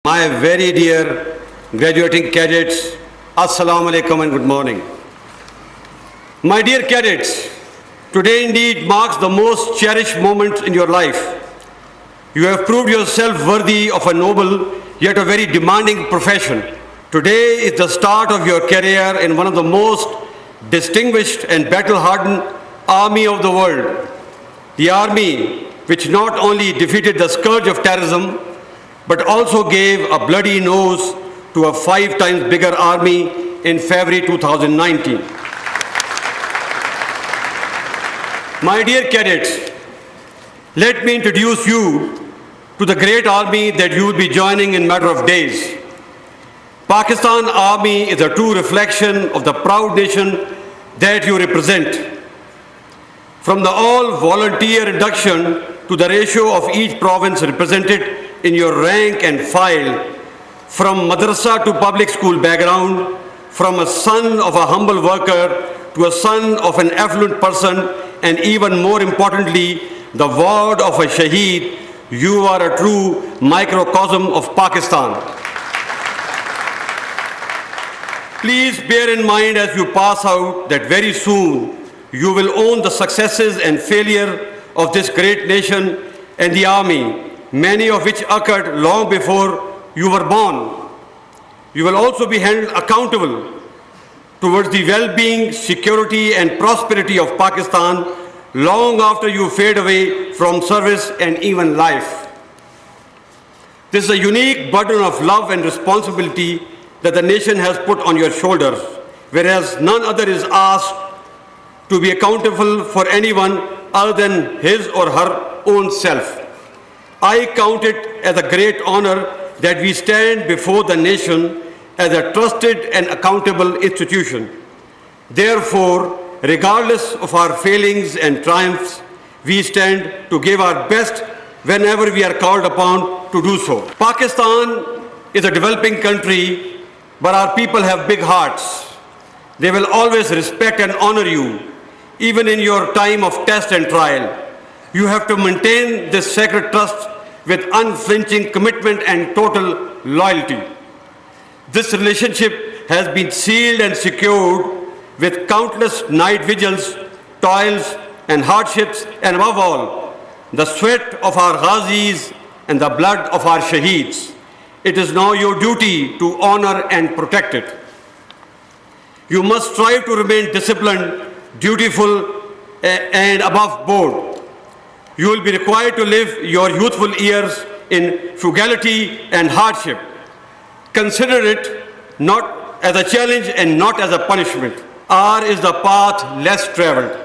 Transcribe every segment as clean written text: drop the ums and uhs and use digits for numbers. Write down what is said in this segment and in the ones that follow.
My very dear graduating cadets, Assalamu alaikum and good morning. My dear cadets, today indeed marks the most cherished moment in your life. You have proved yourself worthy of a noble yet a very demanding profession. Today is the start of your career in one of the most distinguished and battle-hardened army of the world. The army which not only defeated the scourge of terrorism, but also gave a bloody nose to a 5 times bigger army in February 2019. My dear cadets, let me introduce you to the great army that you will be joining in a matter of days. Pakistan Army is a true reflection of the proud nation that you represent. From the all-volunteer induction to the ratio of each province represented in your rank and file, from madrasa to public school background, from a son of a humble worker to a son of an affluent person, and even more importantly, the ward of a shaheed, you are a true microcosm of Pakistan. Please bear in mind as you pass out that very soon you will own the successes and failure of this great nation and the army, many of which occurred long before you were born. You will also be held accountable towards the well-being, security and prosperity of Pakistan long after you fade away from service and even life. This is a unique burden of love and responsibility that the nation has put on your shoulders, whereas none other is asked to be accountable for anyone other than his or her own self. I count it as a great honor that we stand before the nation as a trusted and accountable institution. Therefore, regardless of our failings and triumphs, we stand to give our best whenever we are called upon to do so. Pakistan is a developing country, but our people have big hearts. They will always respect and honor you, even in your time of test and trial. You have to maintain this sacred trust with unflinching commitment and total loyalty. This relationship has been sealed and secured with countless night vigils, toils and hardships, and above all, the sweat of our ghazis and the blood of our shaheeds. It is now your duty to honor and protect it. You must strive to remain disciplined, dutiful, and above board. You will be required to live your youthful years in frugality and hardship. Consider it not as a challenge and not as a punishment. R is the path less traveled.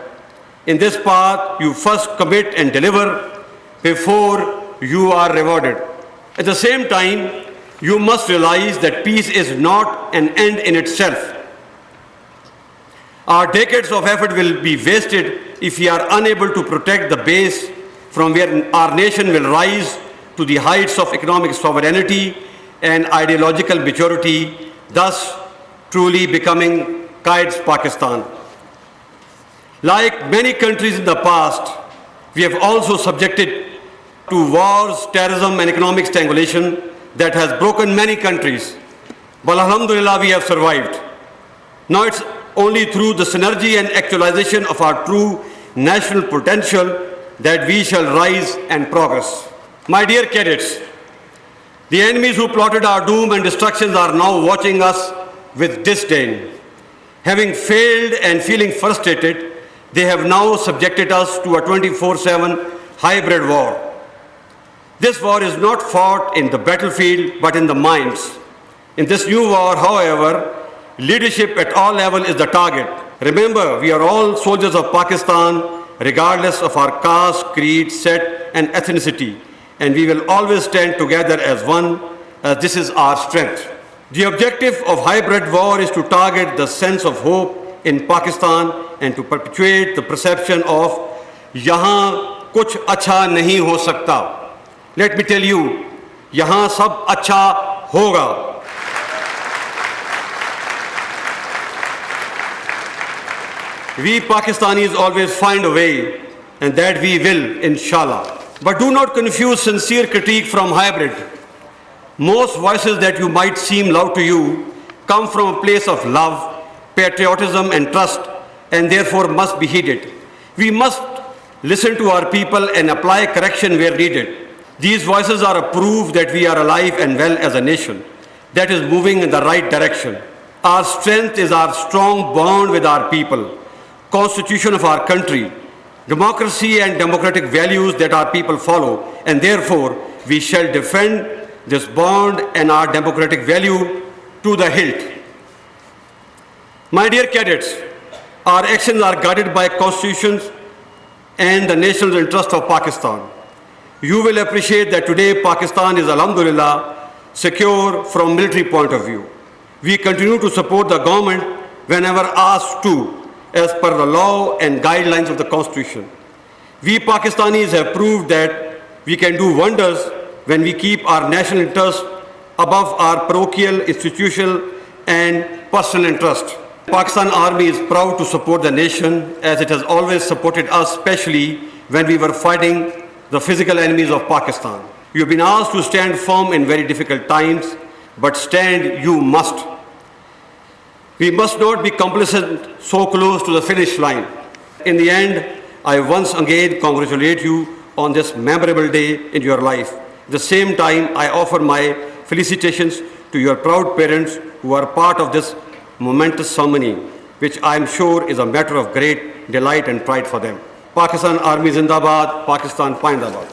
In this path, you first commit and deliver before you are rewarded. At the same time, you must realize that peace is not an end in itself. Our decades of effort will be wasted if we are unable to protect the base from where our nation will rise to the heights of economic sovereignty and ideological maturity, thus truly becoming Qaed's Pakistan. Like many countries in the past, we have also subjected to wars, terrorism and economic strangulation that has broken many countries. But alhamdulillah, we have survived. Now it's only through the synergy and actualization of our true national potential that we shall rise and progress. My dear cadets, the enemies who plotted our doom and destructions are now watching us with disdain. Having failed and feeling frustrated, they have now subjected us to a 24/7 hybrid war. This war is not fought in the battlefield, but in the minds. In this new war, however, leadership at all levels is the target. Remember, we are all soldiers of Pakistan, regardless of our caste, creed, set, and ethnicity. And we will always stand together as one, as this is our strength. The objective of hybrid war is to target the sense of hope in Pakistan and to perpetuate the perception of yahan kuch acha nahi ho sakta. Let me tell you, yahan sab acha hoga. We Pakistanis always find a way, and that we will, inshallah. But do not confuse sincere critique from hybrid. Most voices that you might seem loud to you come from a place of love, patriotism, and trust, and therefore must be heeded. We must listen to our people and apply correction where needed. These voices are a proof that we are alive and well as a nation that is moving in the right direction. Our strength is our strong bond with our people, constitution of our country, democracy and democratic values that our people follow, and therefore we shall defend this bond and our democratic value to the hilt. My dear cadets, our actions are guided by constitutions and the national interest of Pakistan. You will appreciate that today Pakistan is, alhamdulillah, secure from military point of view. We continue to support the government whenever asked to, as per the law and guidelines of the Constitution. We Pakistanis have proved that we can do wonders when we keep our national interest above our parochial, institutional, and personal interest. Pakistan Army is proud to support the nation as it has always supported us, especially when we were fighting the physical enemies of Pakistan. You have been asked to stand firm in very difficult times, but stand you must. We must not be complacent so close to the finish line. In the end, I once again congratulate you on this memorable day in your life. At the same time, I offer my felicitations to your proud parents who are part of this momentous ceremony, which I am sure is a matter of great delight and pride for them. Pakistan Army Zindabad, Pakistan Pindabad.